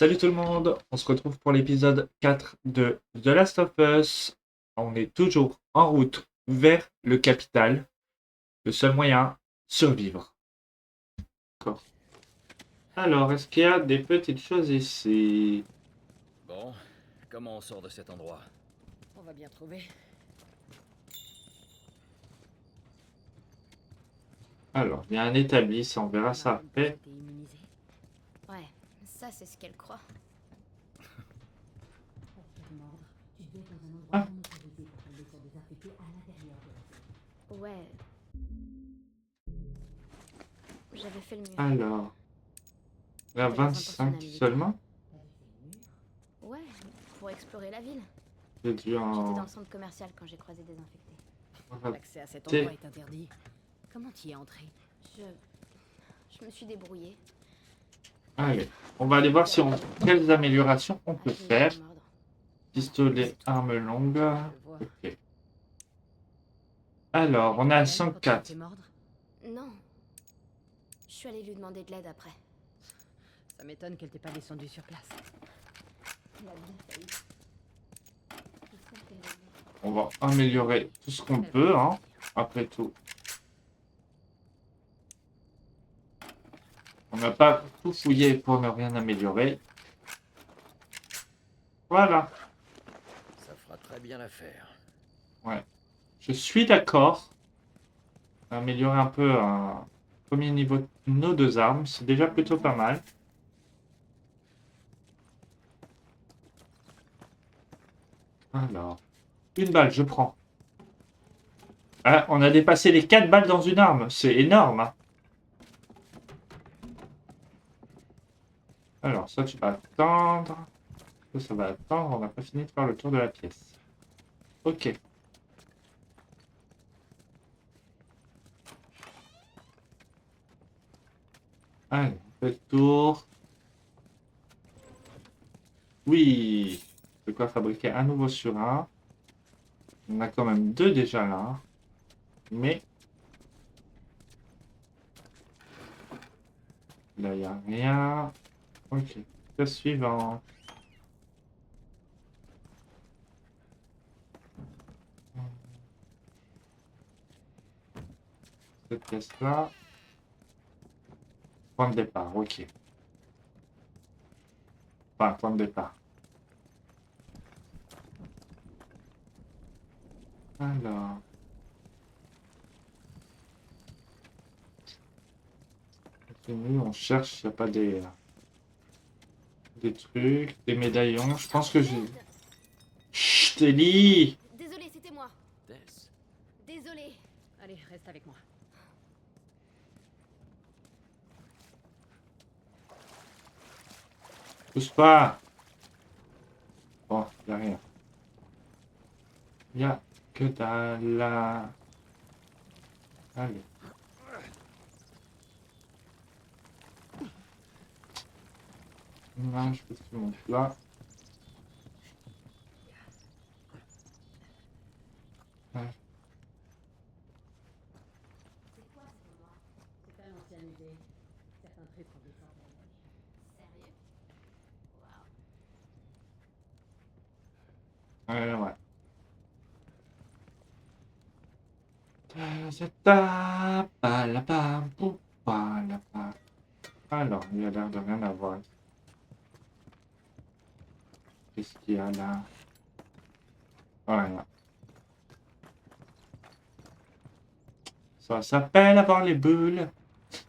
Salut tout le monde, on se retrouve pour l'épisode 4 de The Last of Us. On est toujours en route vers le capital, le seul moyen, survivre. D'accord. Alors, est-ce qu'il y a des petites choses ici? Bon, comment on sort de cet endroit? On va bien trouver. Alors, il y a un établi, ça on verra ça Marlène pense après. que t'es immunisée. Ouais, ça c'est ce qu'elle croit. Pour te mordre, tu dois être dans un endroit Ah. non autorisé pour tomber sur des infectés à l'intérieur de la ville. Ouais. J'avais fait le mieux. Alors, il y a J'étais dans un 25 pensionnat militaire. seulement. T'as vu fait le mur? Ouais, pour explorer la ville. J'ai dû J'étais dans en... le centre commercial quand j'ai croisé des infectés. L'accès à cet T'es- endroit est interdit. Comment t'y es entré? Je me suis débrouillée. Allez, on va aller voir si on... quelles améliorations on peut Avec une faire. arme à mordre. Pistolet, arme longue. Je vois. Ok. Alors, on a un Marlène, quand tu t'es 104. fait mordre? Non. Je suis allée lui demander de l'aide après. Ça m'étonne qu'elle t'ait pas descendu sur place. Elle a bien failli. J'espère qu'elle va bien. On va améliorer tout ce qu'on peut, hein, après tout. On n'a pas tout fouillé pour ne rien améliorer. Voilà. Ça fera très bien l'affaire. Je suis d'accord. Améliorer un peu un premier niveau de nos deux armes, c'est déjà plutôt pas mal. Alors, une balle, je prends. Ah, on a dépassé les 4 balles dans une arme, c'est énorme, hein. Alors, ça, tu vas attendre. Ça va attendre, on n'a pas fini de faire le tour de la pièce. Ok. Allez, on fait le tour. Oui, de quoi fabriquer un nouveau surin. On a quand même deux déjà là. Mais là, il n'y a rien. Ok, pièce suivante. Cette pièce-là. Point de départ, ok. Enfin, point de départ. Alors. Continue, on cherche s'il n'y a pas des trucs, des médaillons. Je pense que j'ai... Chut, Ellie! Désolée, c'était moi. Tess, Désolée. Allez, reste avec moi. Pousse pas! Bon, il n'y a rien. Il n'y a que dalle là. Allez. Là, je peux te monter là. Ouais. C'est quoi cet endroit? C'est un ancien musée. Certains trucs ont des centaines d'années. Sérieux? Waouh. Ouais. Alors, il y a l'air de rien avoir. Qu'est-ce qu'il y a là? Voilà. Ça s'appelle avoir les boules.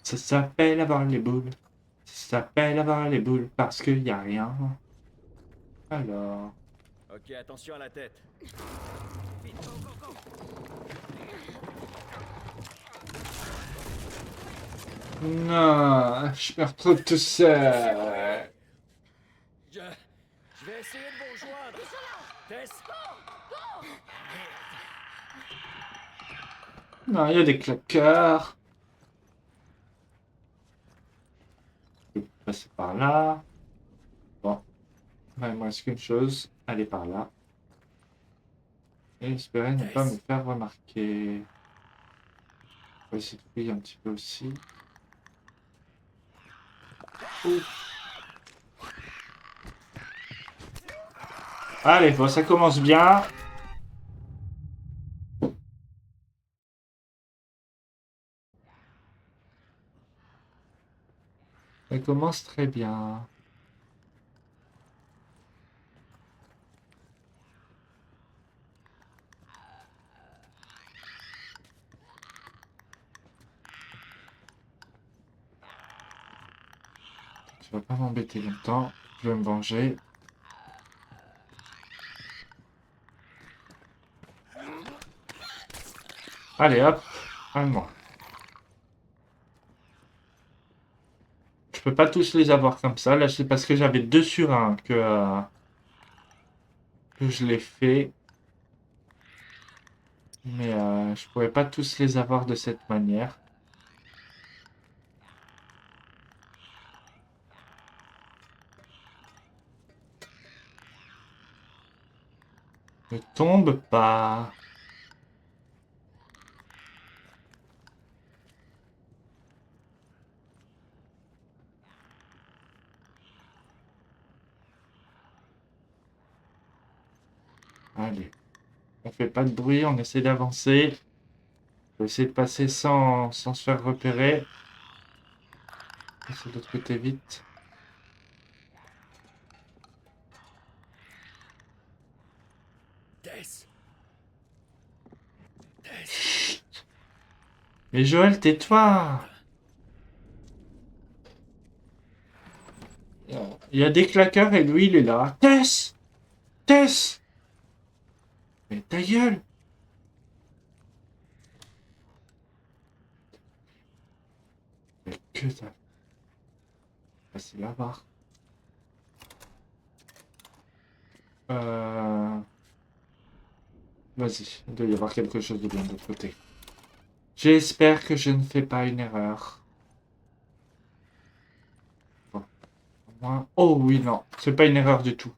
Ça s'appelle avoir les boules. Ça s'appelle avoir les boules parce qu'il n'y a rien. Alors. ok, attention à la tête. Vite, go, go, go. Non, je me retrouve tout seul. Je vais essayer de vous rejoindre. Tess, Non, il y a des claqueurs. Je peux passer par là. Bon. Il me reste qu'une chose. Aller par là. Et espérer ne pas me faire remarquer. On va essayer de fouiller un petit peu aussi. Ouf. Allez, bon, ça commence bien. Ça commence très bien. Tu vas pas m'embêter longtemps. Je vais me venger. Allez, hop. Allemand. Je peux pas tous les avoir comme ça. Là, c'est parce que j'avais 2 sur 1 que je l'ai fait. Mais je pourrais pas tous les avoir de cette manière. Ne tombe pas. Allez. On fait pas de bruit, on essaie d'avancer. On va essayer de passer sans se faire repérer. Passer de l'autre côté vite. Tess. Tess. Chut. Mais Joël, tais-toi! Il y a des claqueurs et lui, il est là. Tess! Tess! Mais ta gueule! Mais que ça. C'est la barre. Euh... Vas-y, il doit y avoir quelque chose de bien de l'autre côté. J'espère que je ne fais pas une erreur. Bon, au moins... Oh oui, non, c'est pas une erreur du tout.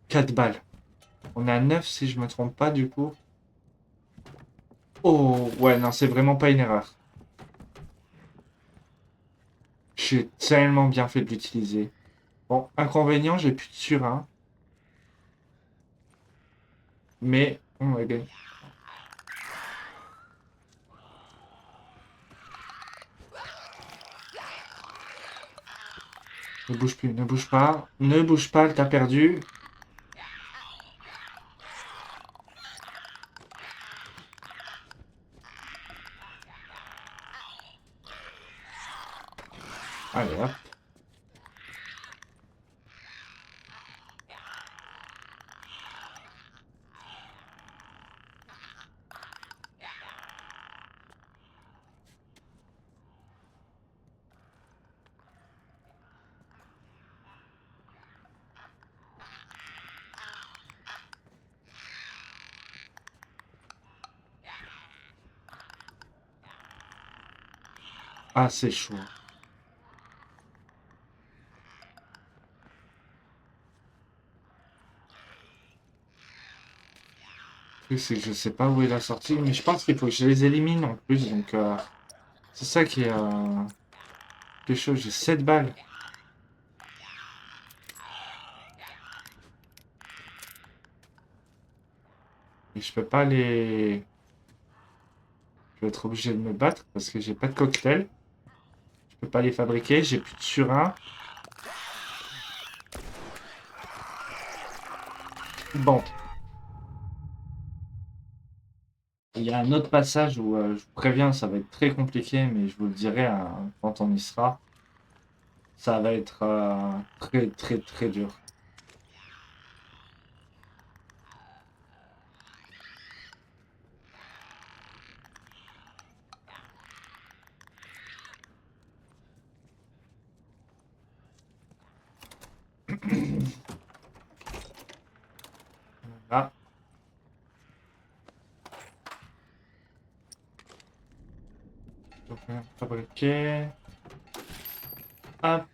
4 balles. On est à 9 si je me trompe pas du coup. Oh, ouais, non, c'est vraiment pas une erreur. J'ai tellement bien fait de l'utiliser. Bon, inconvénient, j'ai plus de surin. Mais on va gagner. Ne bouge plus, ne bouge pas. Ne bouge pas, t'as perdu. Allez, hop. Ah, c'est chaud. Le truc, c'est que je sais pas où est la sortie, mais je pense qu'il faut que je les élimine en plus. Donc, c'est ça qui est chaud. J'ai 7 balles. Et je peux pas les. Je vais être obligé de me battre parce que j'ai pas de cocktail. Je peux pas les fabriquer. J'ai plus de surin. Bon. Il y a un autre passage où je vous préviens, ça va être très compliqué, mais je vous le dirai quand on y sera. Ça va être très très très dur. Là, donc, fabriquer. Hop.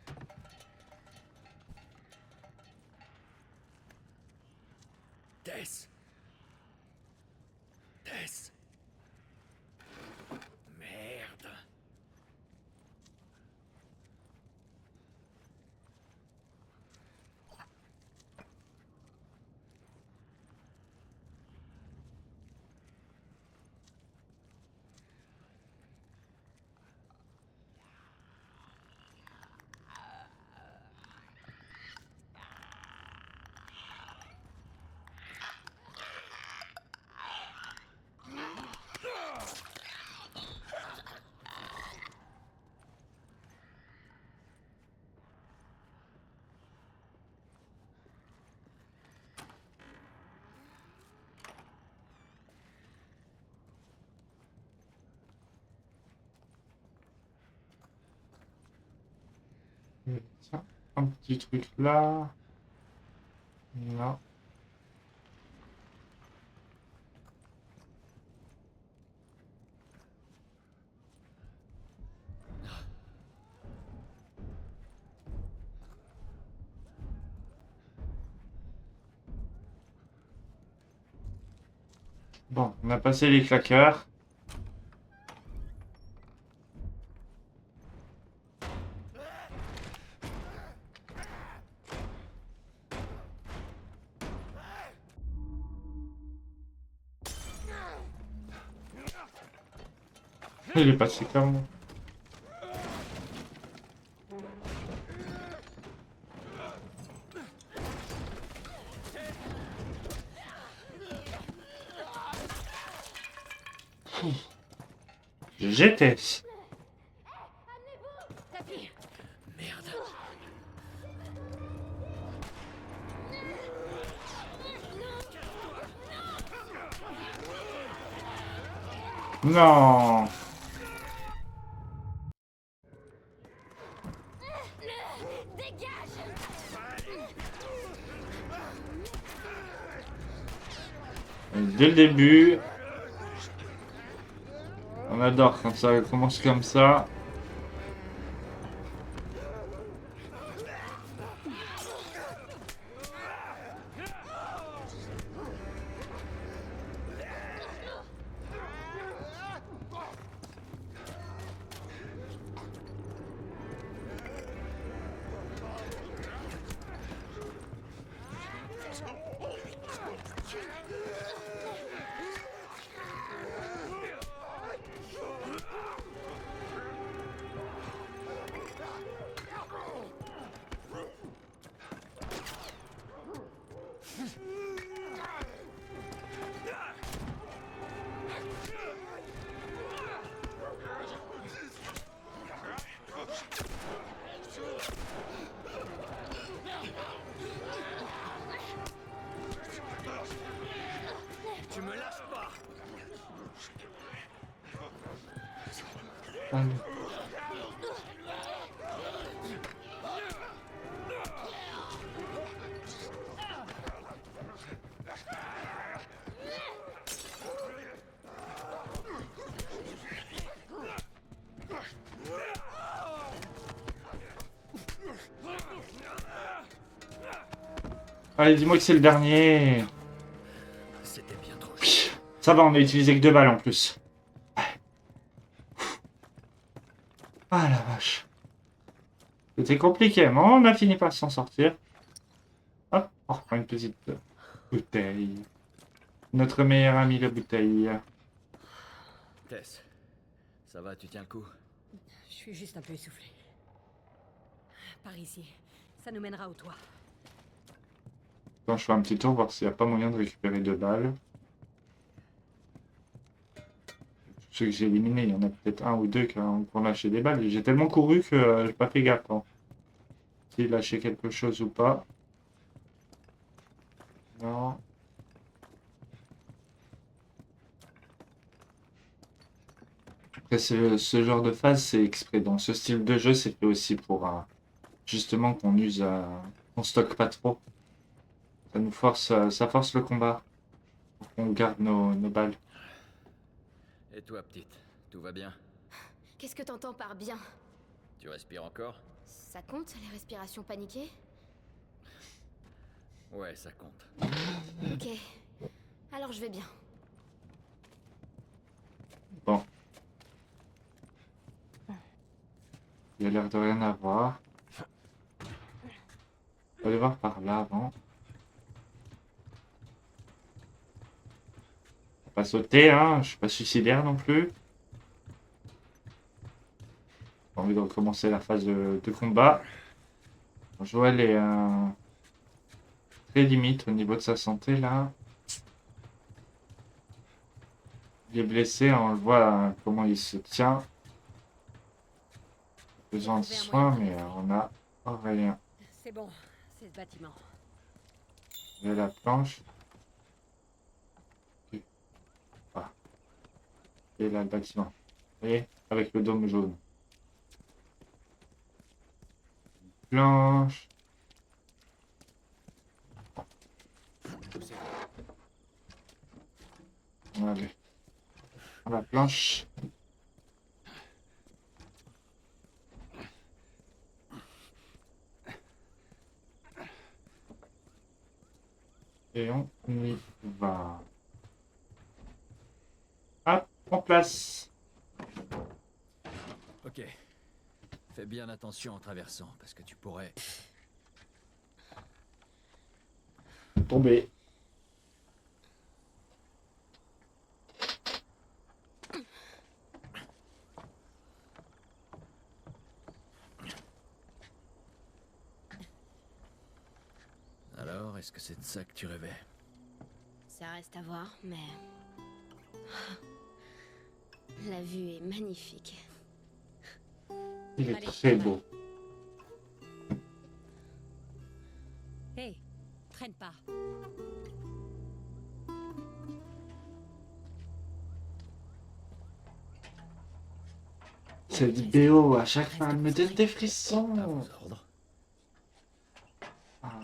Tess. Tess. Merde. Tiens, un petit truc là. Non. Bon, on a passé les claqueurs. Il est passé comme... J'étais. Tapis. Merde. Non. Dès le début, on adore quand ça commence comme ça. Tu me lâches pas. Allez. Allez, dis-moi que c'est le dernier. C'était bien trop. Ça va, on a utilisé que 2 balles en plus. Ah la vache. C'était compliqué, mais on a fini par s'en sortir. Hop, on reprend une petite bouteille. Notre meilleur ami, la bouteille. Tess, ça va, tu tiens le coup? Je suis juste un peu essoufflée. Par ici. Ça nous mènera au toit. Quand je fais un petit tour, voir s'il n'y a pas moyen de récupérer 2 balles. Ceux que j'ai éliminés, il y en a peut-être un ou deux qui ont lâché des balles. J'ai tellement couru que j'ai pas fait gaffe. Hein. S'il lâchait quelque chose ou pas. Non. Après, ce genre de phase, c'est exprès. Dans ce style de jeu, c'est fait aussi pour justement qu'on use, qu'on stocke pas trop. Ça nous force, ça force le combat. Pour qu'on garde nos balles. Et toi, petite, tout va bien? Qu'est-ce que t'entends par bien? Tu respires encore? Ça compte, les respirations paniquées? Ouais, ça compte. Ok. Alors je vais bien. Bon. Il y a l'air de rien avoir. On va aller voir par là avant. On va pas sauter, hein. Je suis pas suicidaire non plus. J'ai envie de recommencer la phase de combat. Joël est très limite au niveau de sa santé là. Il est blessé, on le voit comment il se tient. Besoin de soins, mais on a rien. C'est bon. C'est ce bâtiment. Il y a la planche. Voilà. Et là le bâtiment. Vous voyez, avec le dôme jaune. planche. Allez. On la planche. Et on y va. Hop, en place. Ok. Fais bien attention en traversant, parce que tu pourrais... Tomber. Alors, est-ce que c'est de ça que tu rêvais? Ça reste à voir, mais... La vue est magnifique. Il est Allez, très on va. beau. Hé, traîne pas. Cette BO, à chaque fois, elle me donne des À frissons. vos ordres. Ah.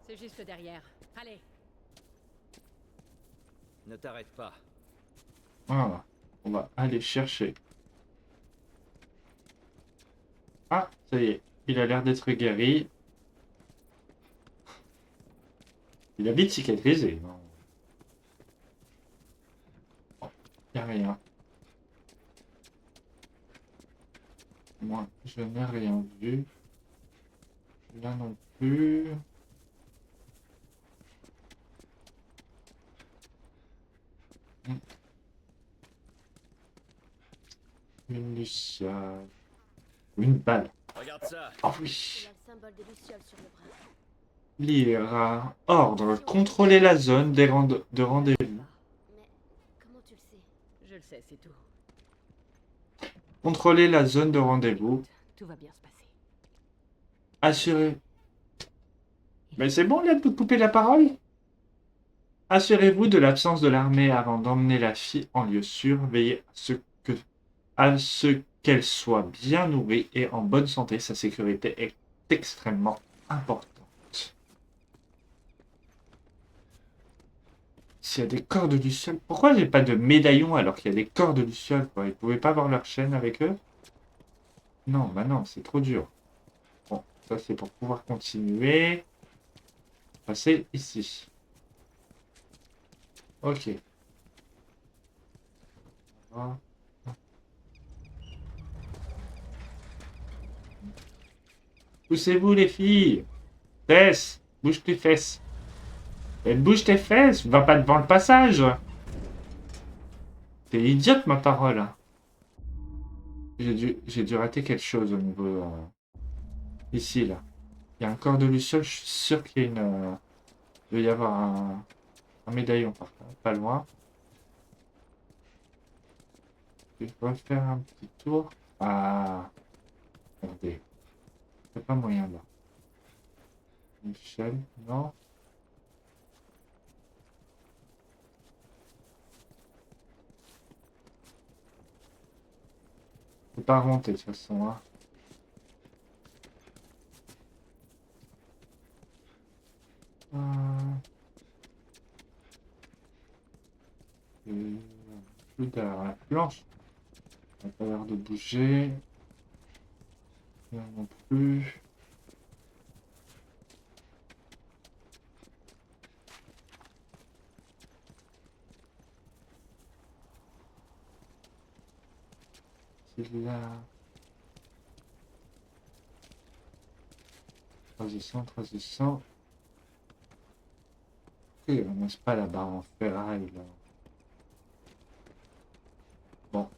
C'est juste derrière. Allez. Ne t'arrête pas. Voilà. On va aller chercher. Ah, ça y est. Il a l'air d'être guéri. Il a vite cicatrisé. Non. Oh, y a rien. Moi, je n'ai rien vu. Là non plus. Une luciole. Une balle. Regarde ça. Oh Il oui. a le symbole des lucioles sur le bras. Lire. Ordre. Contrôler la zone de rendez-vous. Mais comment tu le sais? Je le sais, c'est tout. Contrôler la zone de rendez-vous. Tout va bien se passer. Assurez. Mais c'est bon là de vous couper la parole? Assurez-vous de l'absence de l'armée avant d'emmener la fille en lieu sûr. Veillez à ce qu'elle soit bien nourrie et en bonne santé. Sa sécurité est extrêmement importante. S'il y a des corps de lucioles, pourquoi j'ai pas de médaillon alors qu'il y a des corps de lucioles, quoi? Ils pouvaient pas avoir leur chaîne avec eux? Non, bah non, c'est trop dur. Bon, ça c'est pour pouvoir continuer. Passer ici. Ok. Voilà. Poussez-vous les filles. Tess, bouge tes fesses. Et bouge tes fesses, va pas devant le passage. T'es idiote ma parole. J'ai dû rater quelque chose au niveau... ici, là. Il y a un corps de Luciole, je suis sûr qu'il y a une... il doit y avoir un médaillon, par contre, pas loin. Je vais faire un petit tour. Ah, regardez. C'est pas moyen, là. Michel, non. Faut pas remonter, de toute façon, hein. Plus derrière la planche. Ça n'a pas l'air de bouger. Là non plus. C'est là. Transition. Ok, on n'est pas la barre en ferraille là. Bon.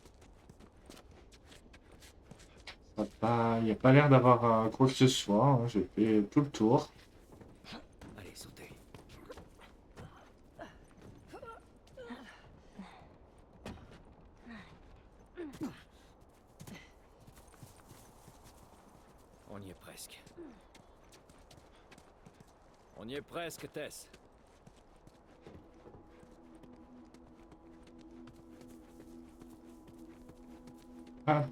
Il n'y a pas l'air d'avoir quoi que ce soit. Hein. J'ai fait tout le tour. Allez, sautez. On y est presque. On y est presque, Tess. Ah.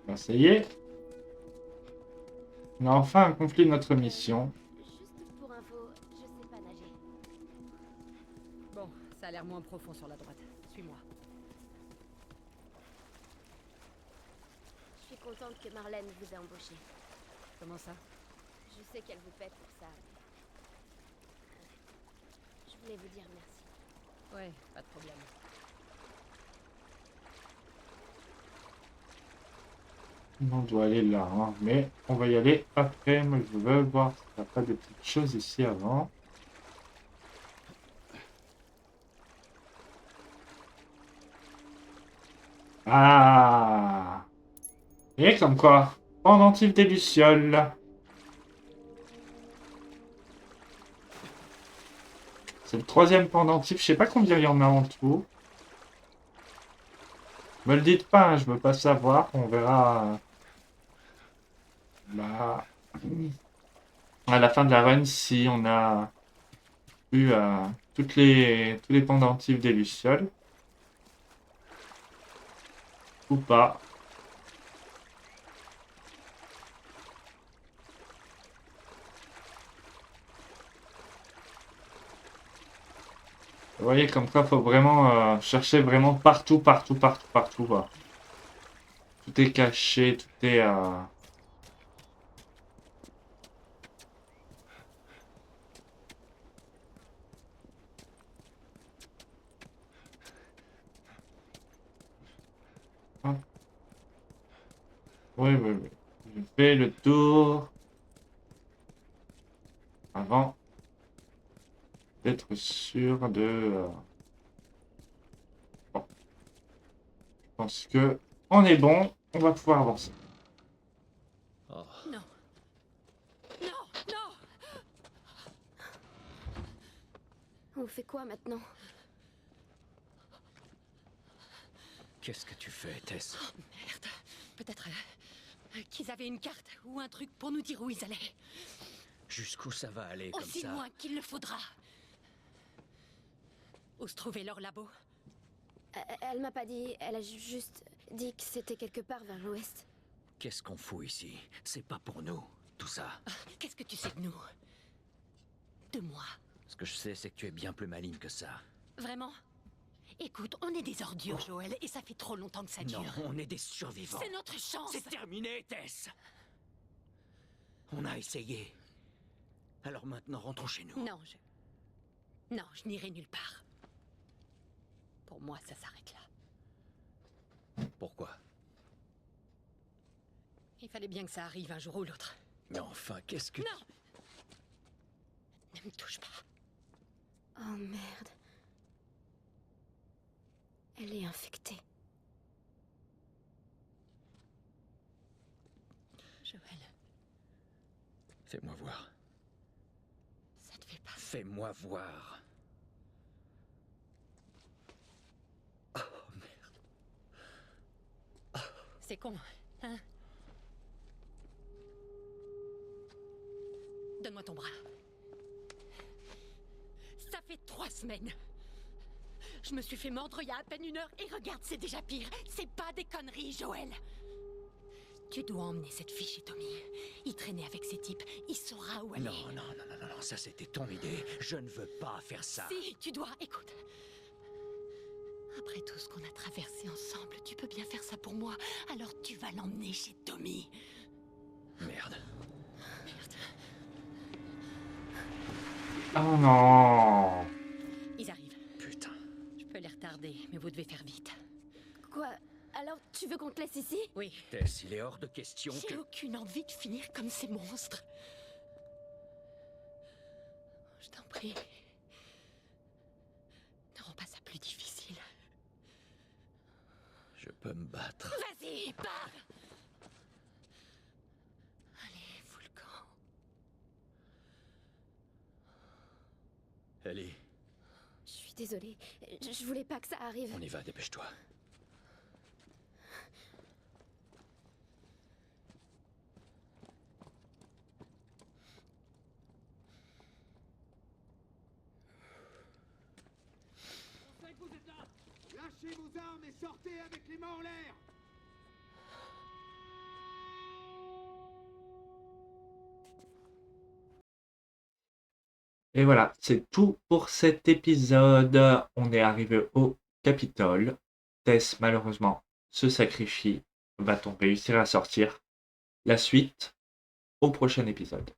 Ben, ça y est. On a enfin accompli notre mission. Juste pour info, je sais pas nager. Bon, ça a l'air moins profond sur la droite. Suis-moi. Je suis contente que Marlène vous ait embauché. Comment ça? Je sais qu'elle vous paie pour ça. Je voulais vous dire merci. Ouais, pas de problème. On doit aller là, hein. Mais on va y aller après. Moi, je veux voir s'il n'y a pas de petites choses ici avant. Ah! Et comme quoi, pendentif des lucioles. C'est le 3e pendentif. Je sais pas combien il y en a en tout. Me le dites pas, hein, je veux pas savoir. On verra. Bah, à la fin de la run si on a eu tous les pendentifs des lucioles ou pas. Vous voyez comme quoi faut vraiment chercher vraiment partout, partout, partout, partout. Quoi. Tout est caché, tout est... Hop. Oui, oui, oui. Je fais le tour avant d'être sûr de... Bon. Je pense que on est bon. On va pouvoir avancer. Oh. Non. Non, non. On fait quoi maintenant? Qu'est-ce que tu fais, Tess? Oh, merde. Peut-être qu'ils avaient une carte ou un truc pour nous dire où ils allaient. Jusqu'où ça va aller comme Aussi ça? loin qu'il le faudra. Où se trouvait leur labo? Elle m'a pas dit, elle a juste dit que c'était quelque part vers l'ouest. Qu'est-ce qu'on fout ici? C'est pas pour nous, tout ça. Qu'est-ce que tu sais de nous? De moi? Ce que je sais, c'est que tu es bien plus maligne que ça. Vraiment? Écoute, on est des ordures, Joël, et ça fait trop longtemps que ça dure. Non, on est des survivants. C'est notre chance! C'est terminé, Tess. On a essayé. Alors maintenant, rentrons chez nous. Non, Non, je n'irai nulle part. Pour moi, ça s'arrête là. Pourquoi? Il fallait bien que ça arrive un jour ou l'autre. Mais enfin, qu'est-ce que... Non! Ne me touche pas. Oh merde. Elle est infectée. Joël, Fais-moi voir. ça te fait pas... Fais-moi voir. Oh, merde. C'est con, hein? Donne-moi ton bras. Ça fait 3 semaines. Je me suis fait mordre il y a à peine 1 heure et regarde, c'est déjà pire. C'est pas des conneries, Joël. Tu dois emmener cette fille chez Tommy. Il traînait avec ces types. Il saura où aller. Non, non, non, non, non, non, ça c'était ton idée. Je ne veux pas faire ça. Si, tu dois. Écoute. Après tout ce qu'on a traversé ensemble, tu peux bien faire ça pour moi. Alors tu vas l'emmener chez Tommy. Merde. Merde. Oh non! Ils arrivent. Putain. Je peux les retarder, mais vous devez faire vite. Quoi? Alors tu veux qu'on te laisse ici? Oui. Tess, il est hors de question J'ai que... aucune envie de finir comme ces monstres. Je t'en prie. Ne rends pas ça plus difficile. Je peux me battre. Vas-y, pars! Ellie, Je suis désolée. Je voulais pas que ça arrive. on y va, dépêche-toi. Lâchez vos armes et sortez avec les mains en l'air. Et voilà, c'est tout pour cet épisode. On est arrivé au Capitole. Tess, malheureusement, se sacrifie. Va-t-on réussir à sortir? La suite au prochain épisode.